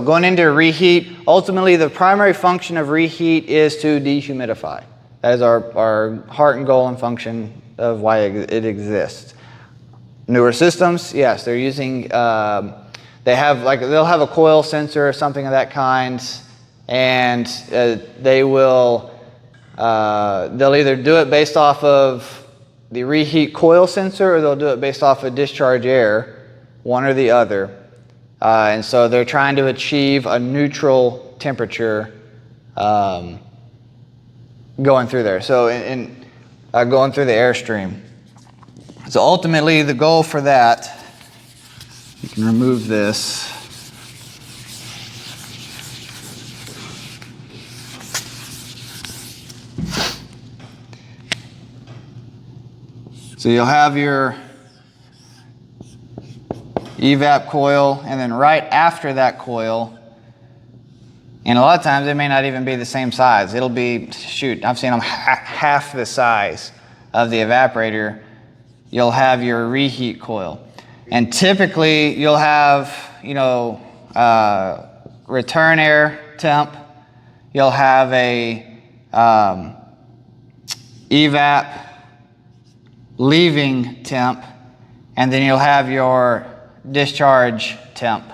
going into reheat, ultimately the primary function of reheat is to dehumidify. That is our heart and goal and function of why it exists. Newer systems, yes, they're using, they'll have a coil sensor or something of that kind, and they'll either do it based off of the reheat coil sensor, or they'll do it based off of discharge air, one or the other. And so they're trying to achieve a neutral temperature going through there. So going through the airstream. So ultimately the goal for that, you can remove this. So you'll have your evap coil, and then right after that coil, and a lot of times it may not even be the same size. It'll be, shoot, I've seen them half the size of the evaporator. You'll have your reheat coil. And typically you'll have, return air temp. You'll have a evap leaving temp, and then you'll have your discharge temp.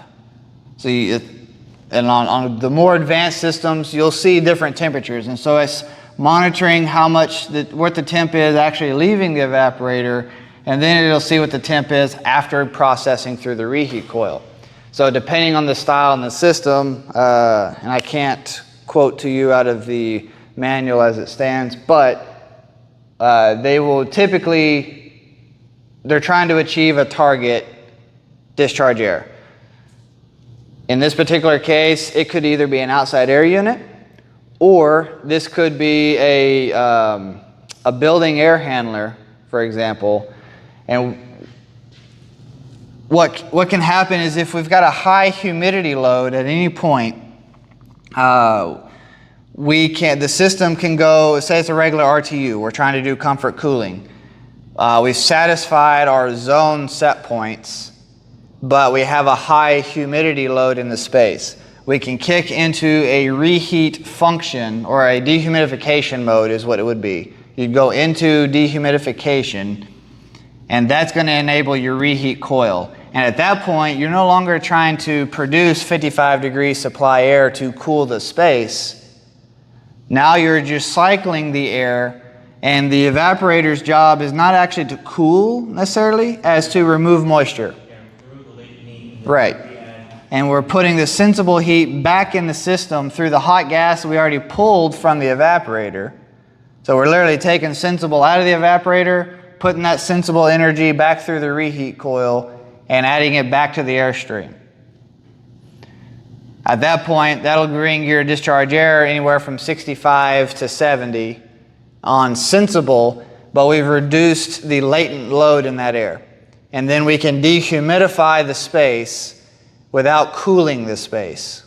So and on the more advanced systems, you'll see different temperatures, and so it's monitoring how much what the temp is actually leaving the evaporator, and then it'll see what the temp is after processing through the reheat coil. So depending on the style and the system, and I can't quote to you out of the manual as it stands, but they will typically, they're trying to achieve a target discharge air. In this particular case, it could either be an outside air unit, or this could be a building air handler, for example. And what can happen is if we've got a high humidity load at any point, the system can go, say it's a regular RTU, we're trying to do comfort cooling. We've satisfied our zone set points, but we have a high humidity load in the space. We can kick into a reheat function, or a dehumidification mode is what it would be. You'd go into dehumidification, and that's going to enable your reheat coil. And at that point, you're no longer trying to produce 55-degree supply air to cool the space. Now you're just cycling the air, and the evaporator's job is not actually to cool necessarily, as to remove moisture. Right. And we're putting the sensible heat back in the system through the hot gas we already pulled from the evaporator. So we're literally taking sensible out of the evaporator, putting that sensible energy back through the reheat coil, and adding it back to the airstream. At that point, that'll bring your discharge air anywhere from 65 to 70 on sensible, but we've reduced the latent load in that air. And then we can dehumidify the space without cooling the space.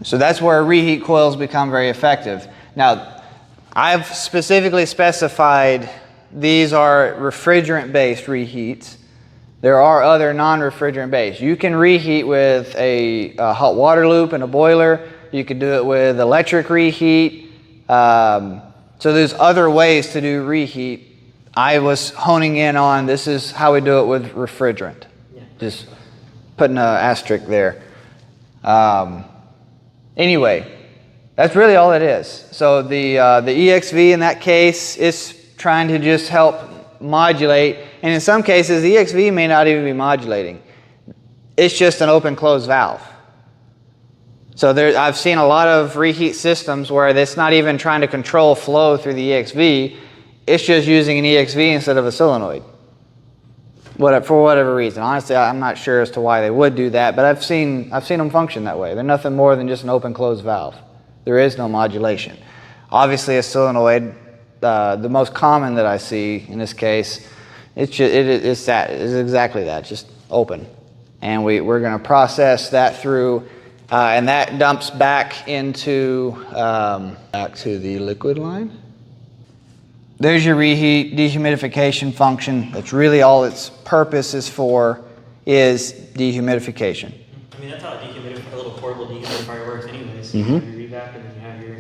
So that's where reheat coils become very effective. Now, I've specifically specified these are refrigerant-based reheats. There are other non-refrigerant based. You can reheat with a hot water loop and a boiler. You could do it with electric reheat. So there's other ways to do reheat. I was honing in on this is how we do it with refrigerant. Yeah. Just putting an asterisk there. Anyway, that's really all it is. So the EXV in that case is trying to just help modulate, and in some cases the EXV may not even be modulating. It's just an open-close valve. So I've seen a lot of reheat systems where it's not even trying to control flow through the EXV. It's just using an EXV instead of a solenoid. For whatever reason. Honestly, I'm not sure as to why they would do that, but I've seen them function that way. They're nothing more than just an open-close valve. There is no modulation. Obviously, a solenoid, the most common that I see in this case, it's exactly that, just open. And we're going to process that through, and that dumps back into back to the liquid line. There's your reheat dehumidification function. That's really all its purpose is for, is dehumidification. I mean, that's how a little portable dehumidifier it probably works anyways. You have your revap and then you have your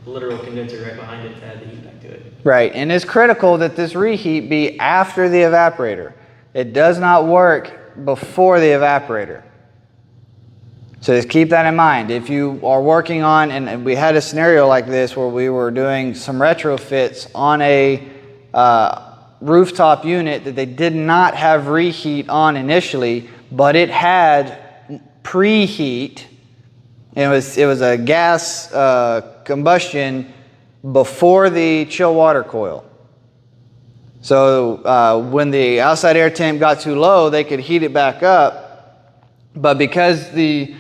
literal condenser right behind it to add the heat back to it. Right, and it's critical that this reheat be after the evaporator. It does not work before the evaporator. So just keep that in mind. If you are working on, and we had a scenario like this where we were doing some retrofits on a rooftop unit that they did not have reheat on initially, but it had preheat. It was a gas combustion before the chill water coil. So when the outside air temp got too low, they could heat it back up. But because the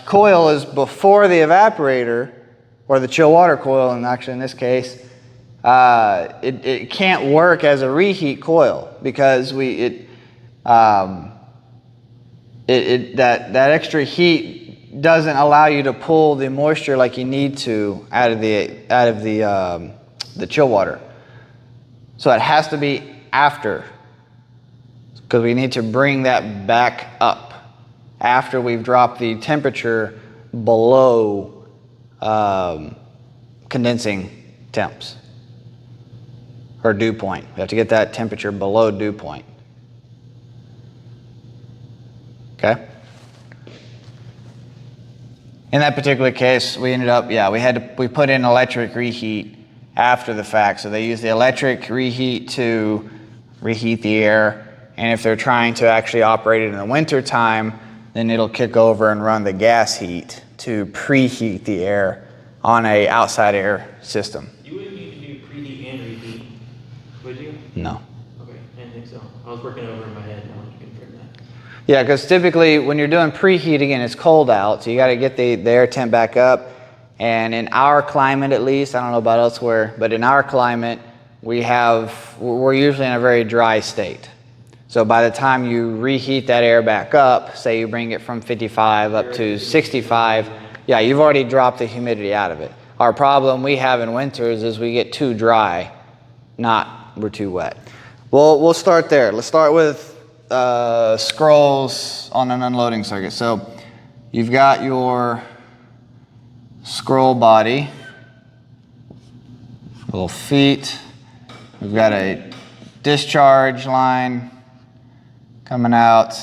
coil is before the evaporator, or the chill water coil, and actually in this case, it can't work as a reheat coil because that extra heat doesn't allow you to pull the moisture like you need to out of the chill water. So it has to be after, because we need to bring that back up after we've dropped the temperature below condensing temps, or dew point. We have to get that temperature below dew point. Okay? In that particular case, we ended up, we put in electric reheat after the fact. So they use the electric reheat to reheat the air, and if they're trying to actually operate it in the winter time, then it'll kick over and run the gas heat to preheat the air on a outside air system. You wouldn't need to do preheat and reheat, would you? No. Okay, I didn't think so. I was working over in my head and I wanted to confirm that. Yeah, because typically when you're doing preheat, again, it's cold out, so you got to get the air temp back up. And in our climate, at least, I don't know about elsewhere, but in our climate, we're usually in a very dry state. So by the time you reheat that air back up, say you bring it from 55 up to 65, yeah, you've already dropped the humidity out of it. Our problem we have in winters is we get too dry, not we're too wet. Well, we'll start there. Let's start with scrolls on an unloading circuit. So you've got your scroll body, little feet. We've got a discharge line coming out.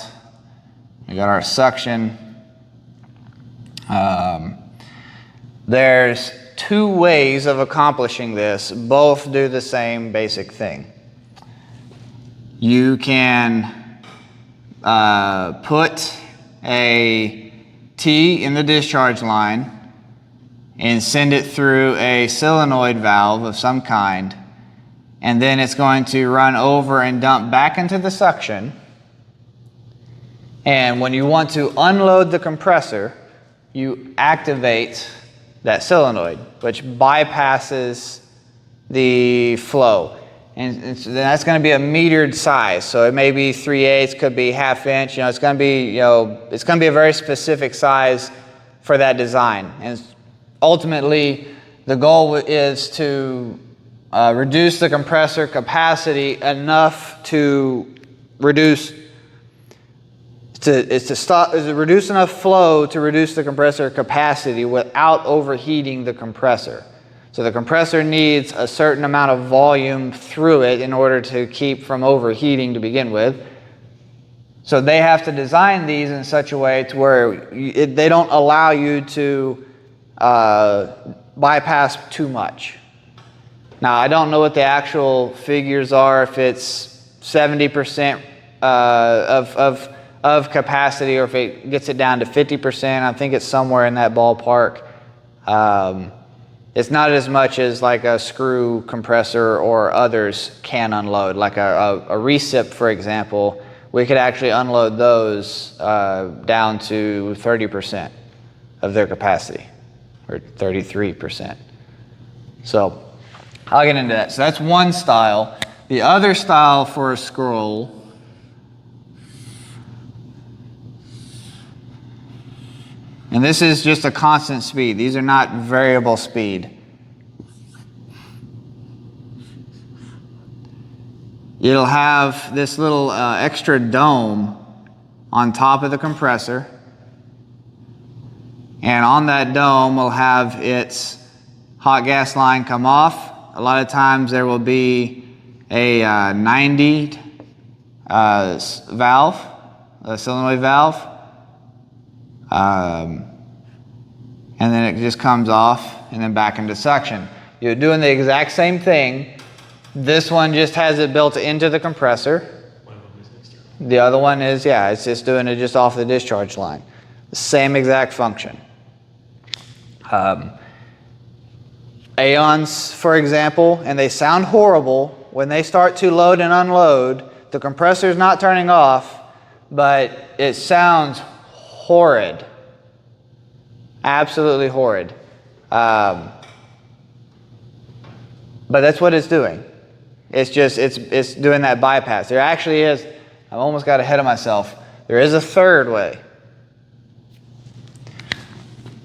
We got our suction. There's two ways of accomplishing this. Both do the same basic thing. You can put a T in the discharge line and send it through a solenoid valve of some kind, and then it's going to run over and dump back into the suction. And when you want to unload the compressor, you activate that solenoid, which bypasses the flow. And that's going to be a metered size. So it may be 3/8, could be 1/2 inch. It's going to be, it's going to be a very specific size for that design. And ultimately, the goal is to reduce the compressor capacity enough to reduce reduce enough flow to reduce the compressor capacity without overheating the compressor. So the compressor needs a certain amount of volume through it in order to keep from overheating to begin with. So they have to design these in such a way to where they don't allow you to bypass too much. Now, I don't know what the actual figures are, if it's 70% of capacity, or if it gets it down to 50%. I think it's somewhere in that ballpark. It's not as much as like a screw compressor or others can unload. Like a Recip, for example, we could actually unload those down to 30% of their capacity, or 33%. So I'll get into that. So that's one style. The other style for a scroll And this is just a constant speed. These are not variable speed. It'll have this little extra dome on top of the compressor. And on that dome will have its hot gas line come off. A lot of times there will be a 90 valve, a solenoid valve. And then it just comes off and then back into suction. You're doing the exact same thing. This one just has it built into the compressor. The other one is, yeah, it's just doing it just off the discharge line. The same exact function. Aeons, for example, and they sound horrible. When they start to load and unload, the compressor's not turning off, but it sounds horrid. Absolutely horrid. But that's what it's doing. It's just, it's doing that bypass. There actually is, I almost got ahead of myself. There is a third way.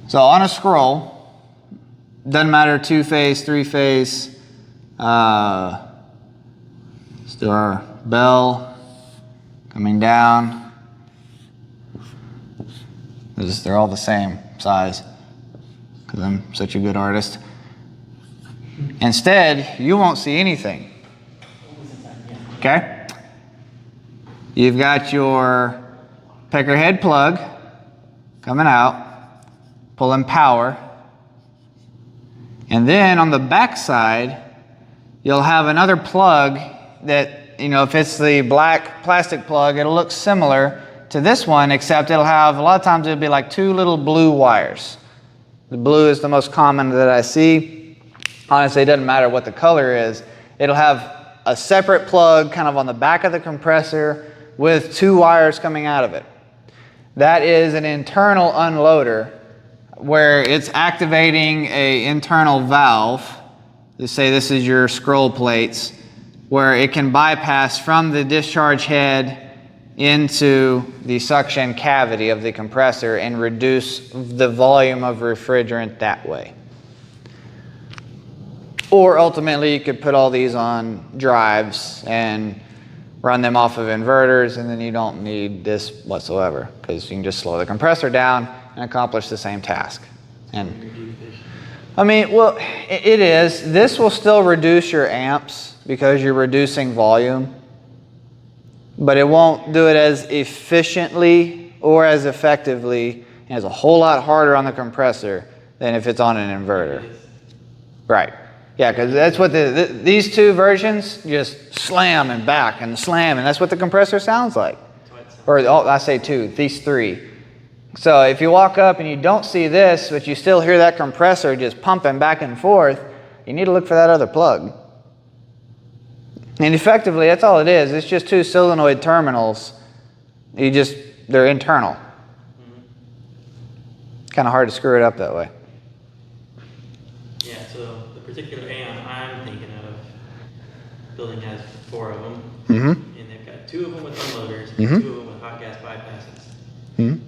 So on a scroll, doesn't matter 2-phase, 3-phase, let's do our bell coming down. They're all the same size because I'm such a good artist. Instead, you won't see anything. Okay? You've got your peckerhead plug coming out, pulling power. And then on the back side, you'll have another plug that, you know, if it's the black plastic plug, it'll look similar to this one, except it'll have, a lot of times it'll be like two little blue wires. The blue is the most common that I see. Honestly, it doesn't matter what the color is. It'll have a separate plug kind of on the back of the compressor with two wires coming out of it. That is an internal unloader where it's activating an internal valve. Let's say this is your scroll plates, where it can bypass from the discharge head into the suction cavity of the compressor and reduce the volume of refrigerant that way. Or ultimately you could put all these on drives and run them off of inverters, and then you don't need this whatsoever because you can just slow the compressor down and accomplish the same task. And I mean, well, it is. This will still reduce your amps because you're reducing volume, but it won't do it as efficiently or as effectively, and it's a whole lot harder on the compressor than if it's on an inverter. Right. Yeah, because that's what these two versions just slam and back and slam, and that's what the compressor sounds like. Or I say two, these three. So if you walk up and you don't see this, but you still hear that compressor just pumping back and forth, you need to look for that other plug. And effectively, that's all it is. It's just two solenoid terminals. They're internal. Kind of hard to screw it up that way. Yeah, so the particular Aeon I'm thinking of, building has 4 of them, and they've got 2 of them with unloaders, and 2 of them with hot gas bypasses.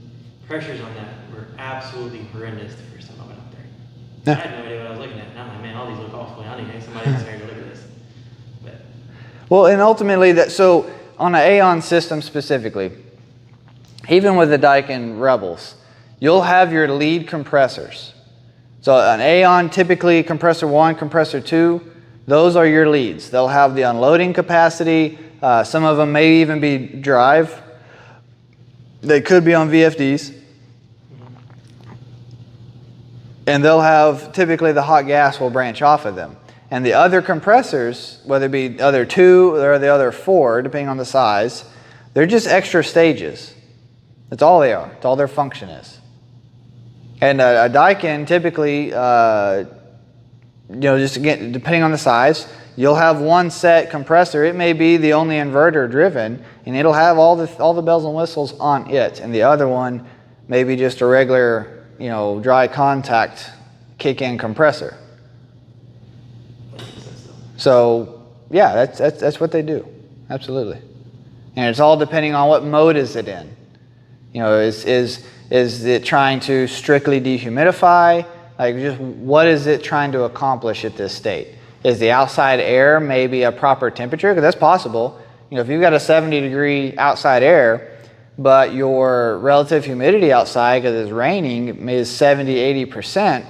Pressures on that were absolutely horrendous the first time I went up there. Yeah. I had no idea what I was looking at, and I'm like, man, all these look awful. I need somebody that's here to look at this. But well, and ultimately, so on an Aeon system specifically, even with the Daikin Rebels, you'll have your lead compressors. So an Aeon, typically compressor 1, compressor 2, those are your leads. They'll have the unloading capacity. Some of them may even be drive. They could be on VFDs. And they'll have, typically the hot gas will branch off of them. And the other compressors, whether it be the other 2 or the other 4, depending on the size, they're just extra stages. That's all they are. That's all their function is. And a Daikin typically, just again, depending on the size, you'll have one set compressor. It may be the only inverter driven, and it'll have all the bells and whistles on it. And the other one may be just a regular, dry contact kick-in compressor. So yeah, that's what they do. Absolutely. And it's all depending on what mode is it in. Is it trying to strictly dehumidify? Like, just what is it trying to accomplish at this state? Is the outside air maybe a proper temperature? Because that's possible. If you've got a 70-degree outside air, but your relative humidity outside, because it's raining, is 70–80%.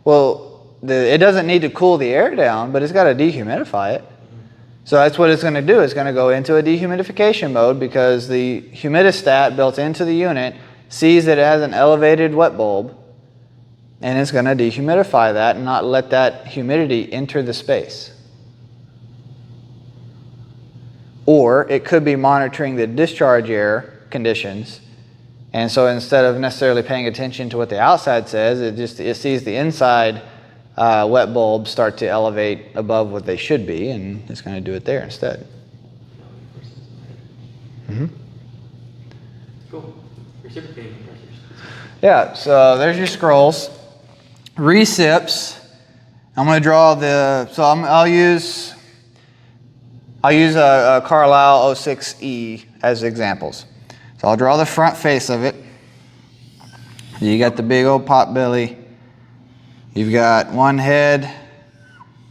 Well, it doesn't need to cool the air down, but it's got to dehumidify it. So that's what it's going to do. It's going to go into a dehumidification mode because the humidistat built into the unit sees that it has an elevated wet bulb, and it's going to dehumidify that and not let that humidity enter the space. Or it could be monitoring the discharge air conditions, and so instead of necessarily paying attention to what the outside says, it sees the inside wet bulbs start to elevate above what they should be, and it's going to do it there instead. Mm-hmm. Cool. Reciprocating compressors. Yeah, so there's your scrolls. Recips. I'm going to draw the, so I'll use a Carlisle 06E as examples. So I'll draw the front face of it. You got the big old pot belly. You've got one head,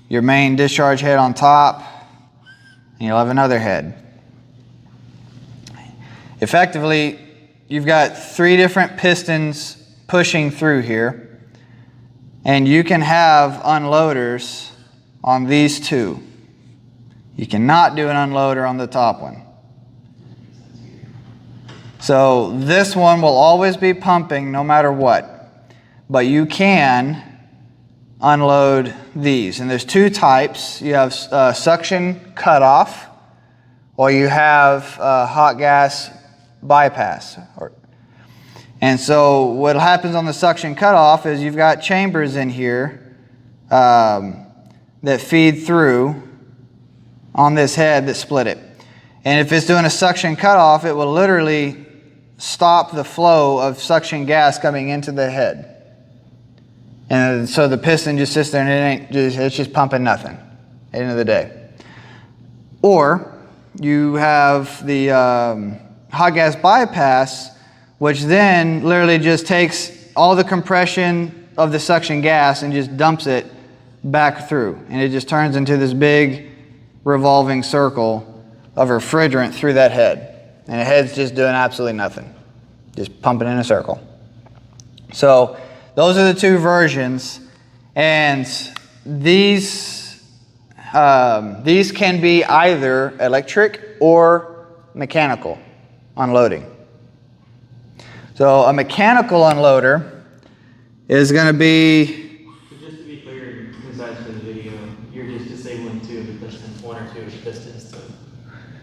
your main discharge head on top, and you'll have another head. Effectively, you've got 3 different pistons pushing through here, and you can have unloaders on these 2. You cannot do an unloader on the top one. So this one will always be pumping no matter what, but you can unload these. And there's 2 types. You have suction cutoff, or you have hot gas bypass. And so what happens on the suction cutoff is you've got chambers in here that feed through on this head that split it. And if it's doing a suction cutoff, it will literally stop the flow of suction gas coming into the head. And so the piston just sits there and it's just pumping nothing at the end of the day. Or you have the hot gas bypass, which then literally just takes all the compression of the suction gas and just dumps it back through. And it just turns into this big revolving circle of refrigerant through that head. And the head's just doing absolutely nothing, just pumping in a circle. So those are the 2 versions, and these can be either electric or mechanical unloading. So a mechanical unloader is going to be... So just to be clear, besides for the video, you're just disabling 2 of the pistons, 1 or 2 of the pistons. So.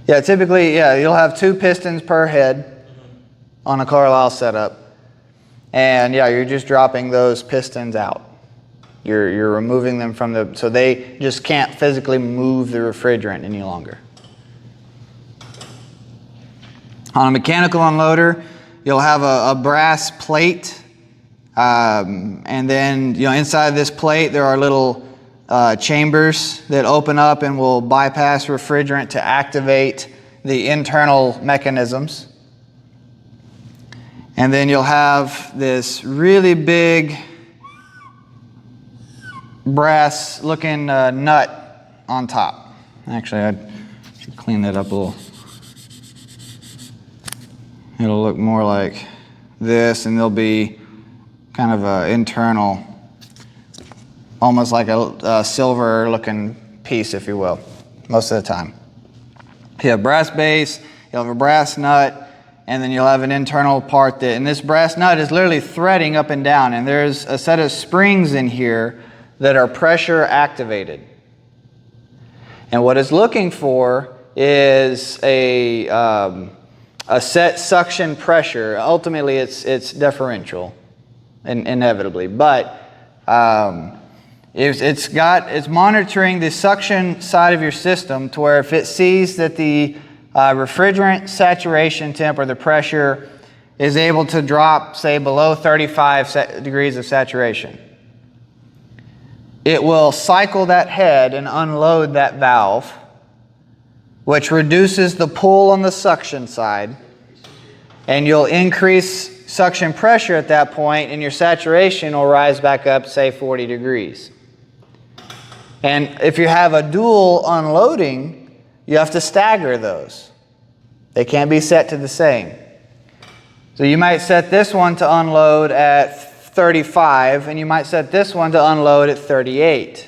Yeah, typically, you'll have 2 pistons per head on a Carlisle setup. And you're just dropping those pistons out. You're removing them from the, so they just can't physically move the refrigerant any longer. On a mechanical unloader, you'll have a brass plate, and then inside this plate there are little chambers that open up and will bypass refrigerant to activate the internal mechanisms. And then you'll have this really big brass looking nut on top. Actually, I should clean that up a little. It'll look more like this, and there'll be kind of an internal, almost like a silver looking piece, if you will, most of the time. You have brass base, you'll have a brass nut, and then you'll have an internal part and this brass nut is literally threading up and down, and there's a set of springs in here that are pressure activated. And what it's looking for is a set suction pressure. Ultimately, it's differential, inevitably, but it's monitoring the suction side of your system to where if it sees that the refrigerant saturation temp, or the pressure, is able to drop, say, below 35 degrees of saturation, it will cycle that head and unload that valve, which reduces the pull on the suction side, and you'll increase suction pressure at that point, and your saturation will rise back up, say, 40 degrees. And if you have a dual unloading, you have to stagger those. They can't be set to the same. So you might set this one to unload at 35, and you might set this one to unload at 38.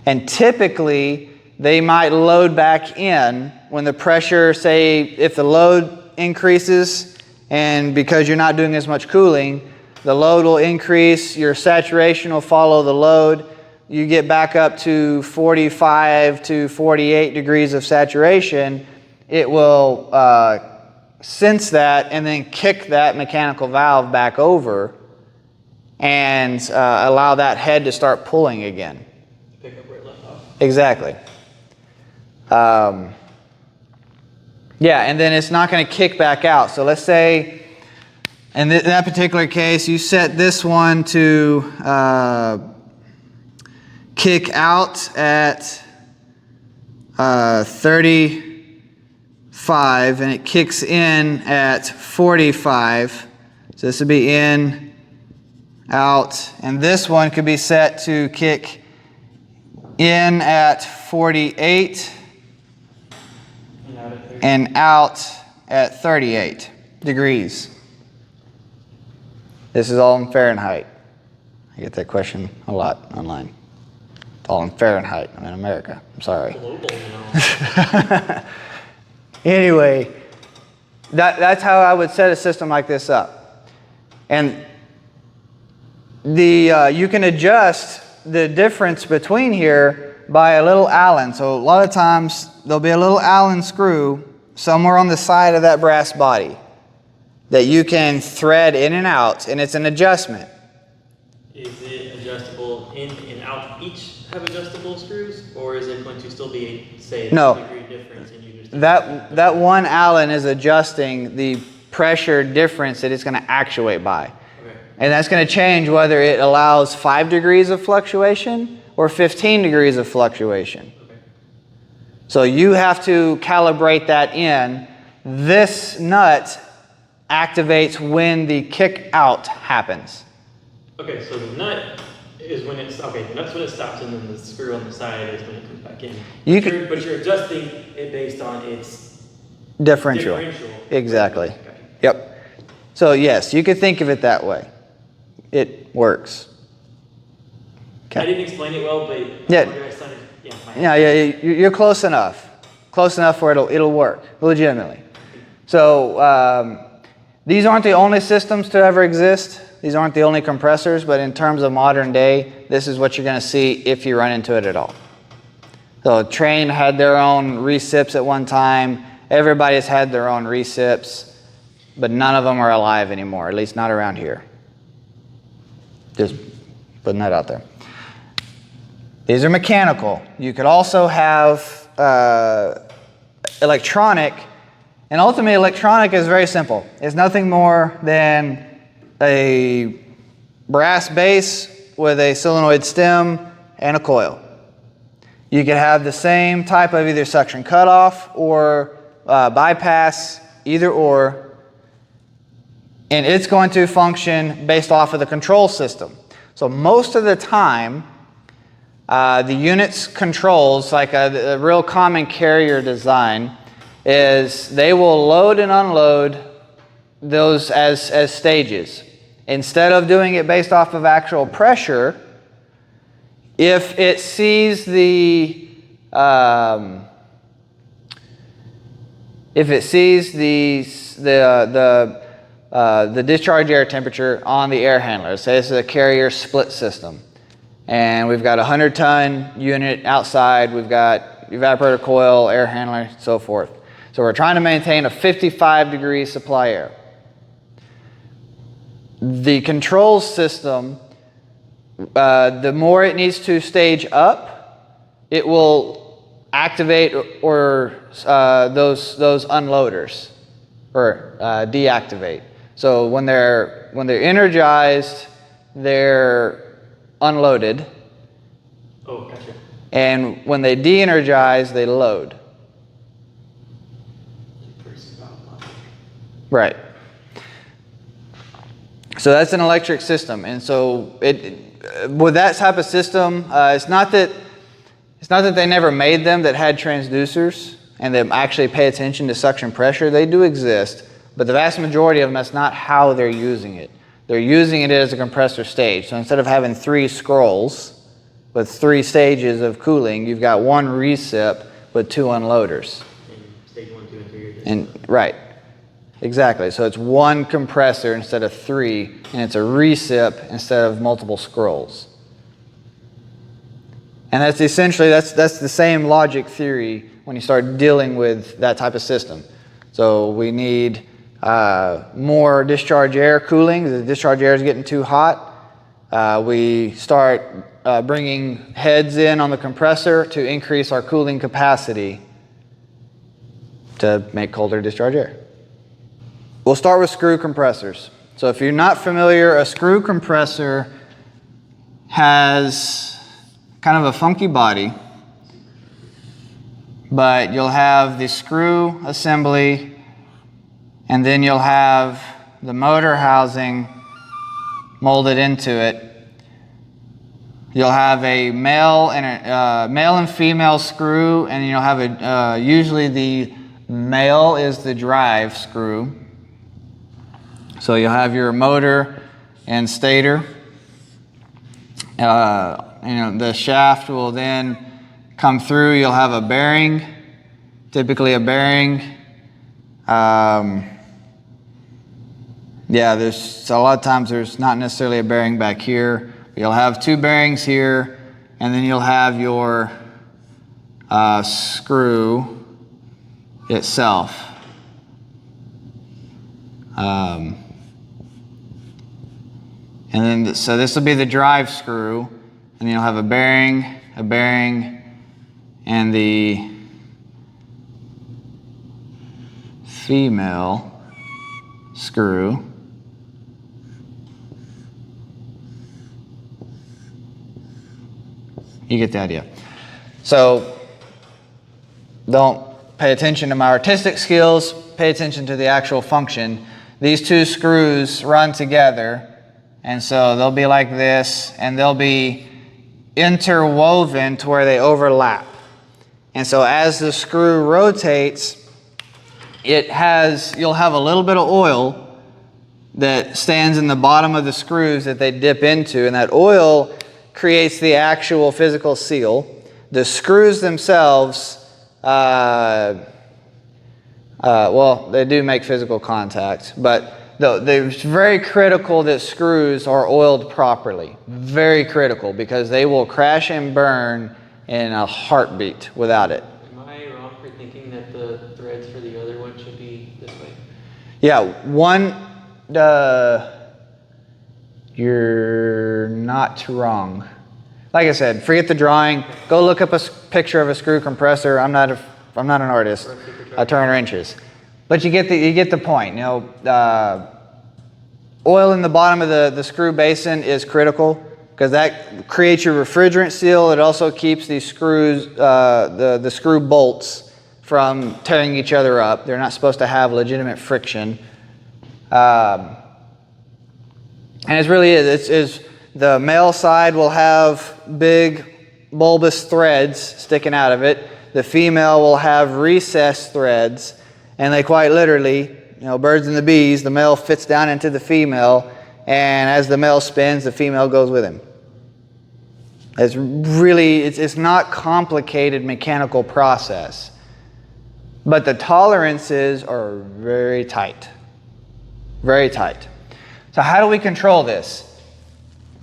And typically, they might load back in when the pressure, say, if the load increases, and because you're not doing as much cooling, the load will increase, your saturation will follow the load. You get back up to 45 to 48 degrees of saturation, it will sense that and then kick that mechanical valve back over and allow that head to start pulling again. Pick up where it left off. Exactly. Yeah, and then it's not going to kick back out. So let's say, in that particular case, you set this one to kick out at 35, and it kicks in at 45. So this would be in, out, and this one could be set to kick in at 48 and out at 38 degrees. This is all in Fahrenheit. I get that question a lot online. It's all in Fahrenheit. I'm in America. I'm sorry. Global, you know. Anyway, that's how I would set a system like this up. And you can adjust the difference between here by a little Allen. So a lot of times there'll be a little Allen screw somewhere on the side of that brass body that you can thread in and out, and it's an adjustment. Is it adjustable in and out? Each have adjustable screws, or is it going to still be, say, a No. degree difference and you just That one Allen is adjusting the pressure difference that it's going to actuate by. Okay. And that's going to change whether it allows 5 degrees of fluctuation or 15 degrees of fluctuation. Okay. So you have to calibrate that in. This nut activates when the kick out happens. Okay, so the nut is when it's, okay, the nut's when it stops, and then the screw on the side is when it comes back in. But you're adjusting it based on its Differential. Exactly. Okay. Yep. So yes, you could think of it that way. It works. I didn't explain it well, but Yeah. yeah, You're close enough. Close enough where it'll work legitimately. So these aren't the only systems to ever exist. These aren't the only compressors, but in terms of modern day, this is what you're going to see if you run into it at all. So Train had their own recips at one time. Everybody's had their own recips, but none of them are alive anymore, at least not around here. Just putting that out there. These are mechanical. You could also have electronic, and ultimately electronic is very simple. It's nothing more than a brass base with a solenoid stem and a coil. You could have the same type of either suction cutoff or bypass, either or, and it's going to function based off of the control system. So most of the time, the unit's controls, like a real common carrier design, is they will load and unload those as stages. Instead of doing it based off of actual pressure, if it sees the discharge air temperature on the air handler, say this is a carrier split system, and we've got a 100-ton unit outside, we've got evaporator coil, air handler, so forth. So we're trying to maintain a 55-degree supply air. The control system, the more it needs to stage up, it will activate or those unloaders or deactivate. So when they're energized, they're unloaded. Oh, gotcha. And when they de-energize, they load. Right. So that's an electric system, and so with that type of system, it's not that they never made them that had transducers and that actually pay attention to suction pressure. They do exist, But the vast majority of them, that's not how they're using it. They're using it as a compressor stage. So instead of having 3 scrolls with 3 stages of cooling, you've got 1 recip with 2 unloaders. And stage 1, 2, and 3 are just... And right, exactly. So it's 1 compressor instead of 3, and it's a recip instead of multiple scrolls. And that's essentially, that's the same logic theory when you start dealing with that type of system. So we need more discharge air cooling. The discharge air is getting too hot. We start bringing heads in on the compressor to increase our cooling capacity to make colder discharge air. We'll start with screw compressors. So if you're not familiar, a screw compressor has kind of a funky body, but you'll have the screw assembly, and then you'll have the motor housing molded into it. You'll have a male and female screw, and you'll have usually the male is the drive screw. So you'll have your motor and stator. The shaft will then come through. You'll have a bearing, typically a bearing. There's a lot of times there's not necessarily a bearing back here. You'll have 2 bearings here, and then you'll have your screw itself. And then, so this will be the drive screw, and you'll have a bearing, and the female screw. You get the idea. So don't pay attention to my artistic skills, pay attention to the actual function. These 2 screws run together, and so they'll be like this, and they'll be interwoven to where they overlap. And so as the screw rotates, you'll have a little bit of oil that stands in the bottom of the screws that they dip into, and that oil creates the actual physical seal. The screws themselves, they do make physical contact, but it's very critical that screws are oiled properly. Very critical, because they will crash and burn in a heartbeat without it. Am I wrong for thinking that the threads for the other one should be this way? Yeah, you're not wrong. Like I said, forget the drawing. Go look up a picture of a screw compressor. I'm not an artist. I turn wrenches. But you get the point. Oil in the bottom of the screw basin is critical, because that creates your refrigerant seal. It also keeps these screws, the screw bolts, from tearing each other up. They're not supposed to have legitimate friction. And it really is. The male side will have big bulbous threads sticking out of it. The female will have recessed threads, and they quite literally, birds and the bees, the male fits down into the female, and as the male spins, the female goes with him. It's not complicated mechanical process, but the tolerances are very tight. Very tight. So how do we control this?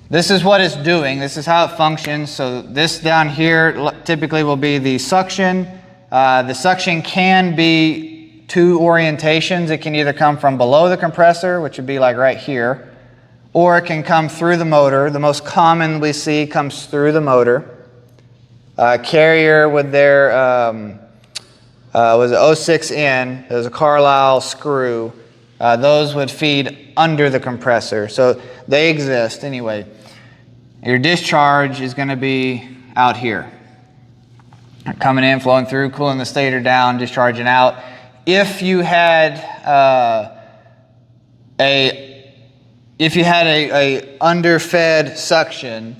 This is what it's doing. This is how it functions. So this down here typically will be the suction. The suction can be 2 orientations. It can either come from below the compressor, which would be like right here, or it can come through the motor. The most common we see comes through the motor. Carrier with their was it 06N. There's a Carlisle screw. Those would feed under the compressor. So they exist anyway. Your discharge is going to be out here. Coming in, flowing through, cooling the stator down, discharging out. If you had a underfed suction,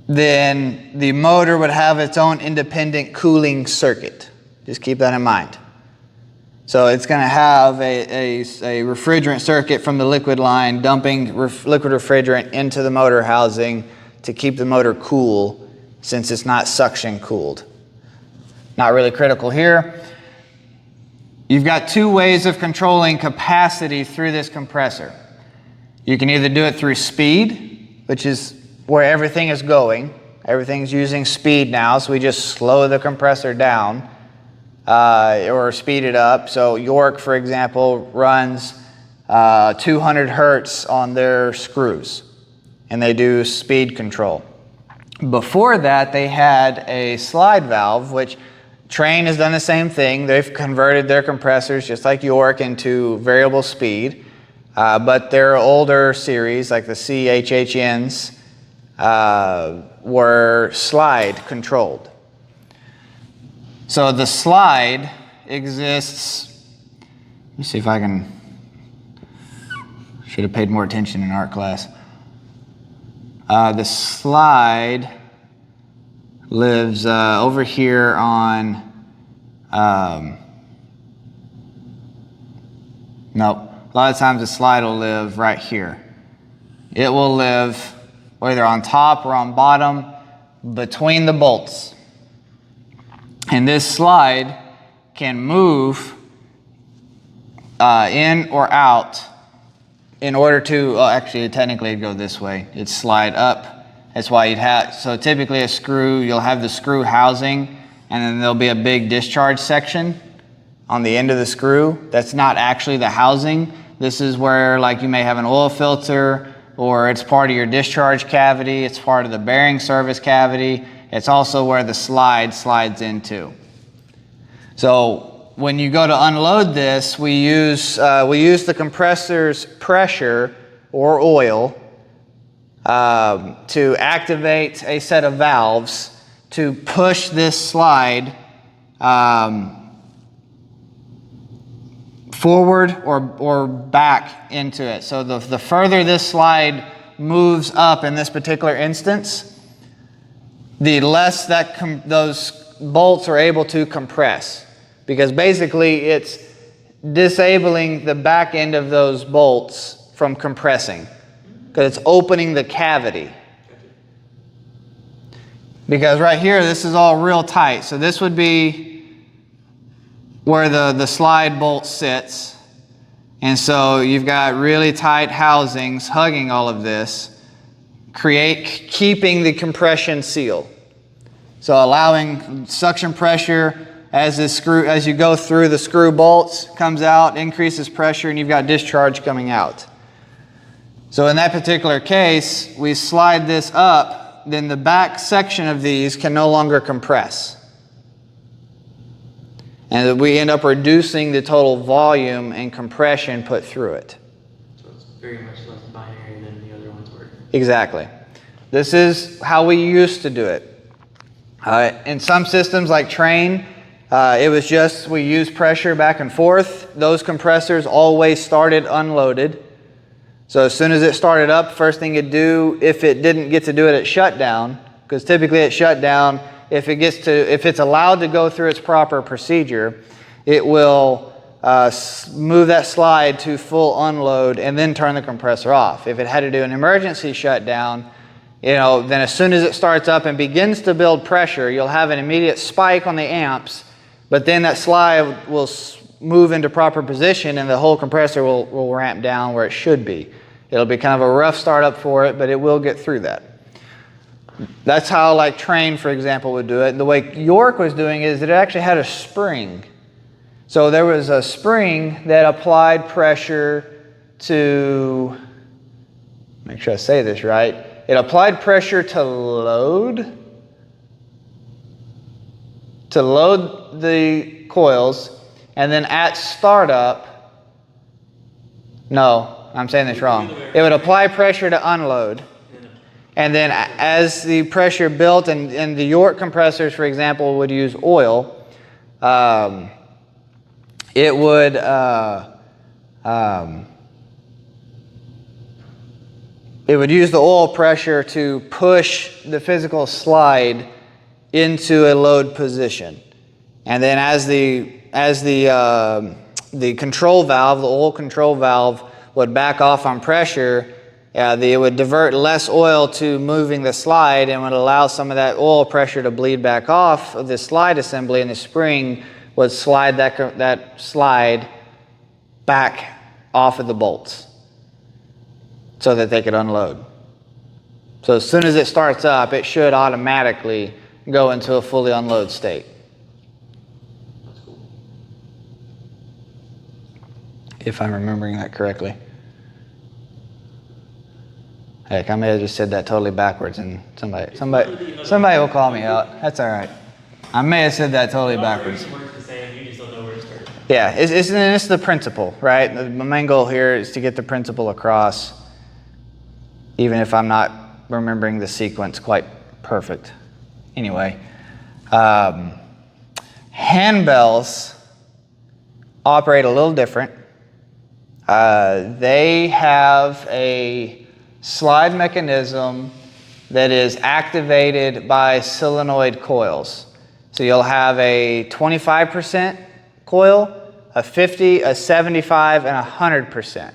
then the motor would have its own independent cooling circuit. Just keep that in mind. So it's going to have a refrigerant circuit from the liquid line dumping liquid refrigerant into the motor housing to keep the motor cool, since it's not suction cooled. Not really critical here. You've got two ways of controlling capacity through this compressor. You can either do it through speed, which is where everything is going. Everything's using speed now, so we just slow the compressor down or speed it up. So York, for example, runs 200 hertz on their screws, and they do speed control. Before that, they had a slide valve, which Trane has done the same thing. They've converted their compressors, just like York, into variable speed. But their older series, like the CHHNs, were slide controlled. So the slide exists, let me see if I can, should have paid more attention in art class. The slide lives over here on, nope, a lot of times the slide will live right here. It will live either on top or on bottom between the bolts. And this slide can move in or out in order to, well, actually technically it'd go this way. It'd slide up. That's why you'd have, so typically a screw, you'll have the screw housing, and then there'll be a big discharge section on the end of the screw. That's not actually the housing. This is where, like, you may have an oil filter, or it's part of your discharge cavity, it's part of the bearing service cavity. It's also where the slide slides into. So when you go to unload this, we use the compressor's pressure or oil to activate a set of valves to push this slide forward or back into it. So the further this slide moves up in this particular instance, the less that those bolts are able to compress, because basically it's disabling the back end of those bolts from compressing, because it's opening the cavity. Because right here, this is all real tight. So this would be where the slide bolt sits. And so you've got really tight housings hugging all of this, keeping the compression seal. So allowing suction pressure as you go through the screw bolts, comes out, increases pressure, and you've got discharge coming out. So in that particular case, we slide this up, then the back section of these can no longer compress. And we end up reducing the total volume and compression put through it. So it's very much less binary than the other ones were. Exactly. This is how we used to do it. In some systems like Trane, it was just we used pressure back and forth. Those compressors always started unloaded. So as soon as it started up, first thing it'd do, if it didn't get to do it at shutdown, because typically at shutdown, if it's allowed to go through its proper procedure, it will move that slide to full unload and then turn the compressor off. If it had to do an emergency shutdown, then as soon as it starts up and begins to build pressure, you'll have an immediate spike on the amps, but then that slide will move into proper position and the whole compressor will ramp down where it should be. It'll be kind of a rough startup for it, but it will get through that. That's how, like, Trane, for example, would do it. The way York was doing is that it actually had a spring. So there was a spring that applied pressure to, make sure I say this right, it applied pressure to load the coils, and then at startup, no, I'm saying this wrong. It would apply pressure to unload. And then as the pressure built, and the York compressors, for example, would use oil, it would use the oil pressure to push the physical slide into a load position. And then as the the control valve, the oil control valve, would back off on pressure, it would divert less oil to moving the slide and would allow some of that oil pressure to bleed back off of the slide assembly, and the spring would slide that slide back off of the bolts so that they could unload. So as soon as it starts up, it should automatically go into a fully unload state. If I'm remembering that correctly. Heck, I may have just said that totally backwards, and somebody will call me out. That's all right. I may have said that totally backwards. Yeah, it's the principle, right? The main goal here is to get the principle across, even if I'm not remembering the sequence quite perfect. Anyway, handbells operate a little different. They have a slide mechanism that is activated by solenoid coils. So you'll have a 25% coil, a 50, a 75, and 100%.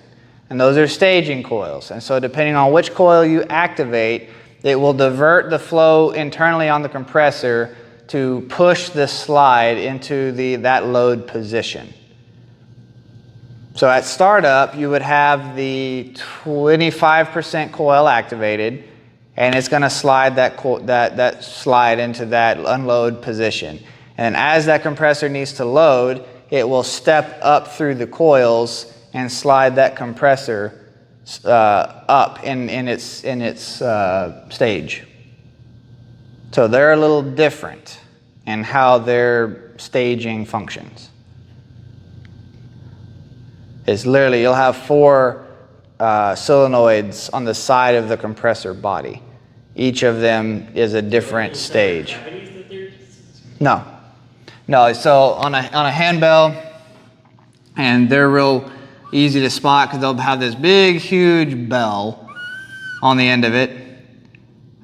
And those are staging coils. And so depending on which coil you activate, it will divert the flow internally on the compressor to push the slide into that load position. So at startup, you would have the 25% coil activated, and it's going to slide that slide into that unload position. And as that compressor needs to load, it will step up through the coils and slide that compressor up in its stage. So they're a little different in how their staging functions. It's literally, you'll have 4 solenoids on the side of the compressor body. Each of them is a different stage. No. So on a handbell, and they're real easy to spot because they'll have this big, huge bell on the end of it.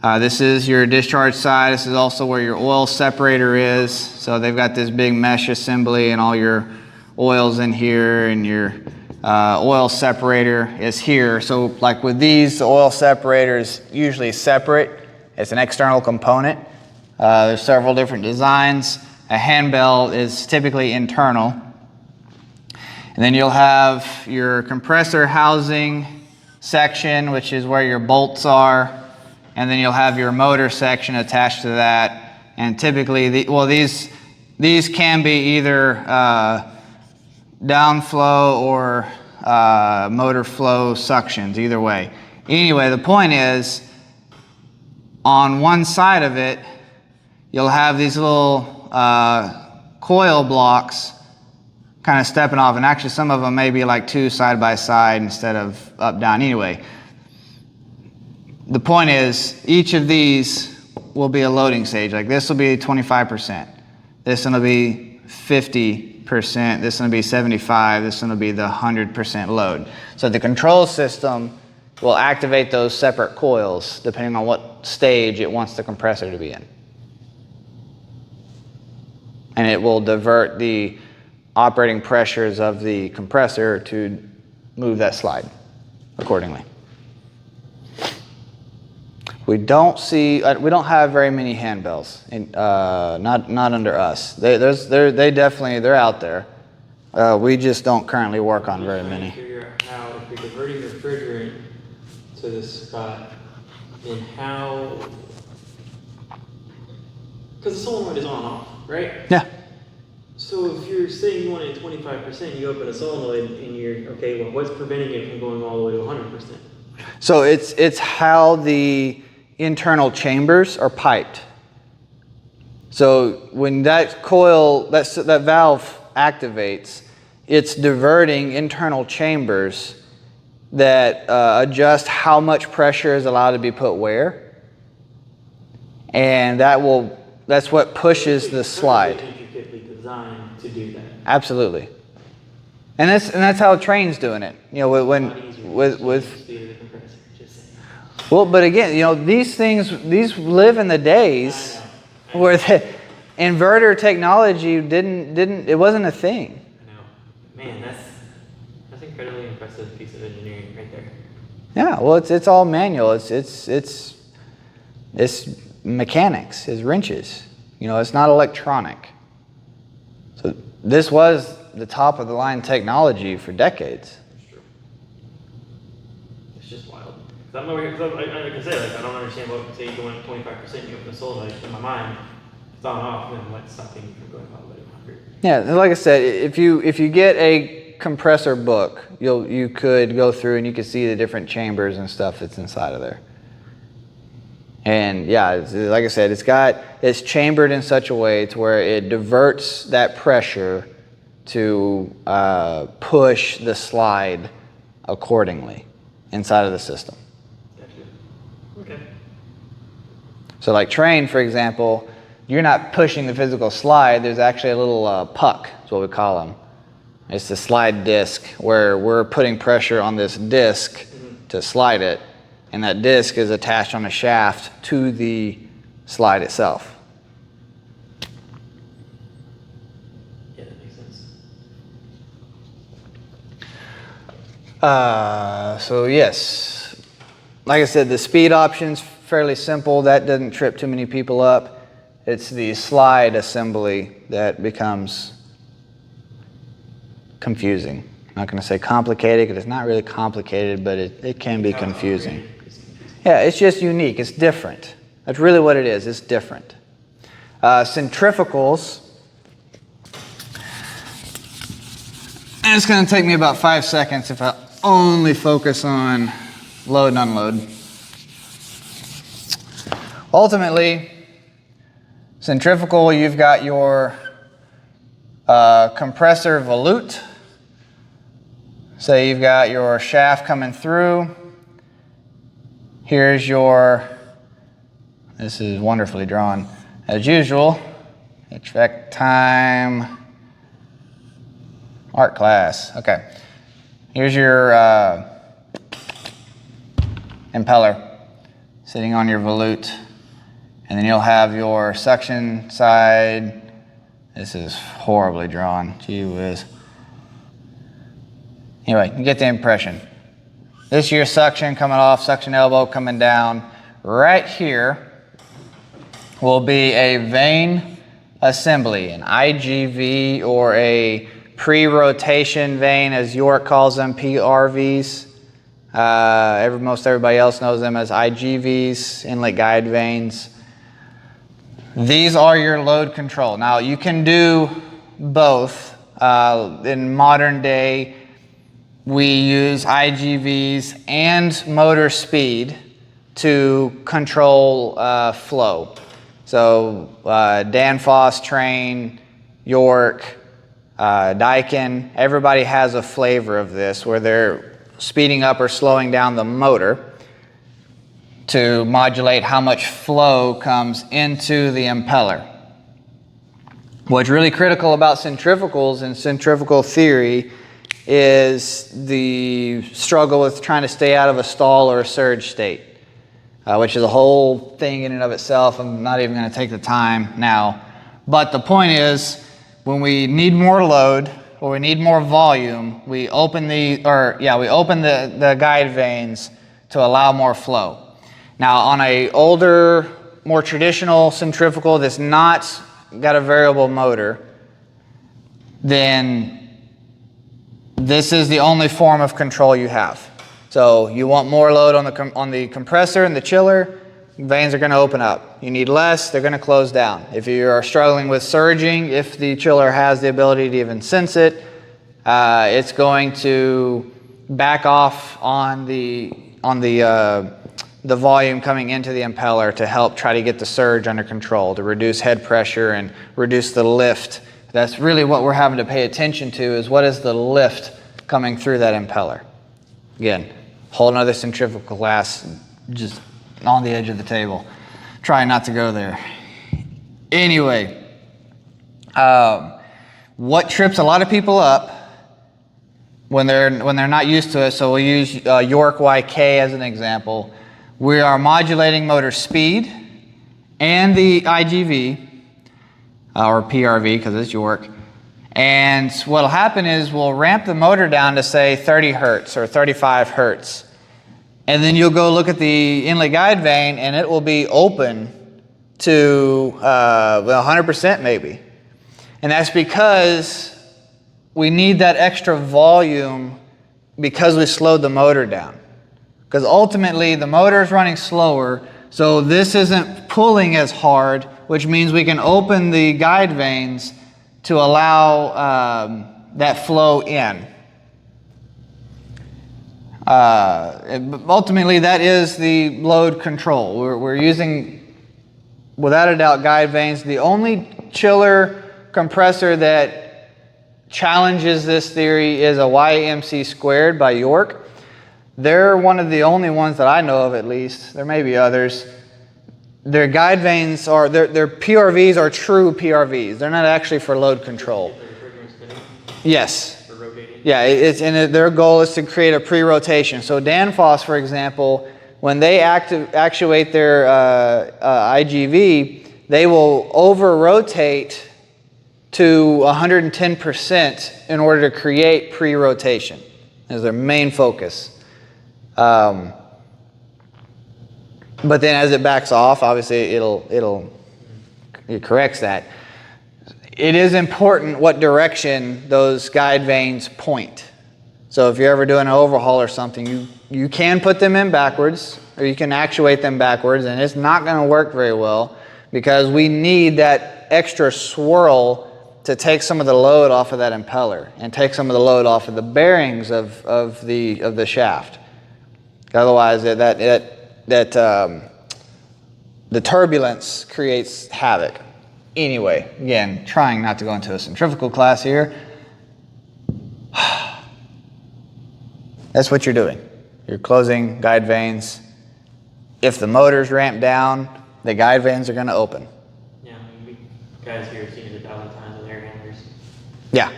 This is your discharge side. This is also where your oil separator is. So they've got this big mesh assembly and all your oils in here, and your oil separator is here. So like with these, the oil separator is usually separate. It's an external component. There's several different designs. A handbell is typically internal. And then you'll have your compressor housing section, which is where your bolts are. And then you'll have your motor section attached to that. And typically, these can be either downflow or motor flow suctions, either way. Anyway, the point is, on one side of it, you'll have these little coil blocks kind of stepping off, and actually some of them may be like 2 side by side instead of up down. Anyway, the point is, each of these will be a loading stage. Like this will be 25%, this one will be 50%, this one will be 75%, this one will be the 100% load. So the control system will activate those separate coils depending on what stage it wants the compressor to be in. And it will divert the operating pressures of the compressor to move that slide accordingly. We don't have very many handbells, not under us. They're out there. We just don't currently work on very many. Figure out how, if you're diverting refrigerant to this spot, then how, because the solenoid is on and off, right? Yeah. So if you're saying you want it at 25%, you open a solenoid and you're, okay, well, what's preventing it from going all the way to 100%? So it's how the internal chambers are piped. So when that coil, that valve activates, it's diverting internal chambers that adjust how much pressure is allowed to be put where, and that's what pushes the slide. Designed to do that. Absolutely, and that's how a train's doing it. You know, well, but again, these live in the days where the inverter technology it wasn't a thing. I know, man. impressive piece of engineering right there. Yeah, well, it's all manual. It's mechanics, it's wrenches. You know, it's not electronic. So this was the top of the line technology for decades. That's true. It's just wild. I'm over here, like I said, like, I don't understand what, say you go in at 25%, you open the solenoid, in my mind, it's on off, then what's stopping you from going all the way to 100? Yeah, like I said, if you get a compressor book, you could go through and you could see the different chambers and stuff that's inside of there. And yeah, like I said, it's chambered in such a way to where it diverts that pressure to push the slide accordingly inside of the system. Gotcha. Okay. So like train, for example, you're not pushing the physical slide. There's actually a little puck, is what we call them. It's the slide disc where we're putting pressure on this disc to slide it, and that disc is attached on a shaft to the slide itself. Yeah, that makes sense. So yes, like I said, the speed option's fairly simple. That doesn't trip too many people up. It's the slide assembly that becomes confusing. I'm not going to say complicated because it's not really complicated, but it can be confusing. Yeah, it's just unique. It's different. That's really what it is. It's different. Centrifugals. And it's going to take me about 5 seconds if I only focus on load and unload. Ultimately, centrifugal, you've got your compressor volute. Say you've got your shaft coming through. Here's this is wonderfully drawn. As usual, HVAC time, art class. Okay. Here's your impeller sitting on your volute. And then you'll have your suction side. This is horribly drawn. Gee whiz. Anyway, you get the impression. This is your suction coming off, suction elbow coming down. Right here will be a vane assembly, an IGV or a pre-rotation vane, as York calls them, PRVs. Most everybody else knows them as IGVs, inlet guide vanes. These are your load control. Now you can do both. In modern day, we use IGVs and motor speed to control flow. So Danfoss, Train, York, Daikin, everybody has a flavor of this where they're speeding up or slowing down the motor to modulate how much flow comes into the impeller. What's really critical about centrifugals and centrifugal theory is the struggle with trying to stay out of a stall or a surge state, which is a whole thing in and of itself. I'm not even going to take the time now. But the point is, when we need more load or we need more volume, we open the guide vanes to allow more flow. Now, on a older, more traditional centrifugal that's not got a variable motor, then this is the only form of control you have. So you want more load on the compressor and the chiller, vanes are going to open up. You need less, they're going to close down. If you are struggling with surging, if the chiller has the ability to even sense it, it's going to back off on the volume coming into the impeller to help try to get the surge under control, to reduce head pressure and reduce the lift. That's really what we're having to pay attention to, is what is the lift coming through that impeller. Again, whole another centrifugal class just on the edge of the table. Try not to go there. Anyway, what trips a lot of people up when they're not used to it, so we'll use York YK as an example. We are modulating motor speed and the IGV, or PRV because it's York, And what'll happen is we'll ramp the motor down to say 30 hertz or 35 hertz. And then you'll go look at the inlet guide vane and it will be open to 100% maybe. And that's because we need that extra volume because we slowed the motor down. Because ultimately the motor is running slower, so this isn't pulling as hard, which means we can open the guide vanes to allow that flow in. Ultimately, that is the load control. We're using, without a doubt, guide vanes. The only chiller compressor that challenges this theory is a YMC squared by York. They're one of the only ones that I know of, at least. There may be others. Their guide vanes are, their PRVs are true PRVs. They're not actually for load control. Yes. For rotating? Yeah, their goal is to create a pre-rotation. So Danfoss, for example, when they actuate their IGV, they will over-rotate to 110% in order to create pre-rotation. Is their main focus. But then as it backs off, obviously it corrects that. It is important what direction those guide vanes point. So if you're ever doing an overhaul or something, you can put them in backwards, or you can actuate them backwards, and it's not going to work very well because we need that extra swirl to take some of the load off of that impeller and take some of the load off of the bearings of the shaft. Otherwise, the turbulence creates havoc. Anyway, again, trying not to go into a centrifugal class here. That's what you're doing. You're closing guide vanes. If the motor's ramped down, the guide vanes are going to open. Yeah, we guys here have seen it 1,000 times with air handlers. Yeah.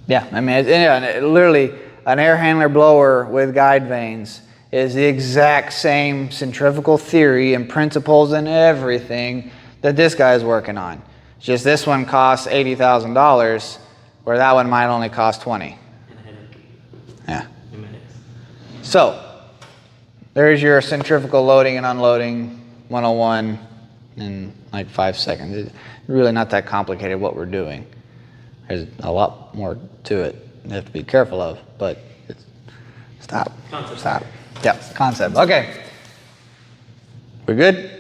Yeah, I mean, literally, an air handler blower with guide vanes is the exact same centrifugal theory and principles and everything that this guy's working on. It's just this one costs $80,000, where that one might only cost $20,000. Yeah. So, there's your centrifugal loading and unloading 101 in like 5 seconds. It's really not that complicated what we're doing. There's a lot more to it you have to be careful of, but stop. Concept. Stop. Yeah, concept. Okay. We're good?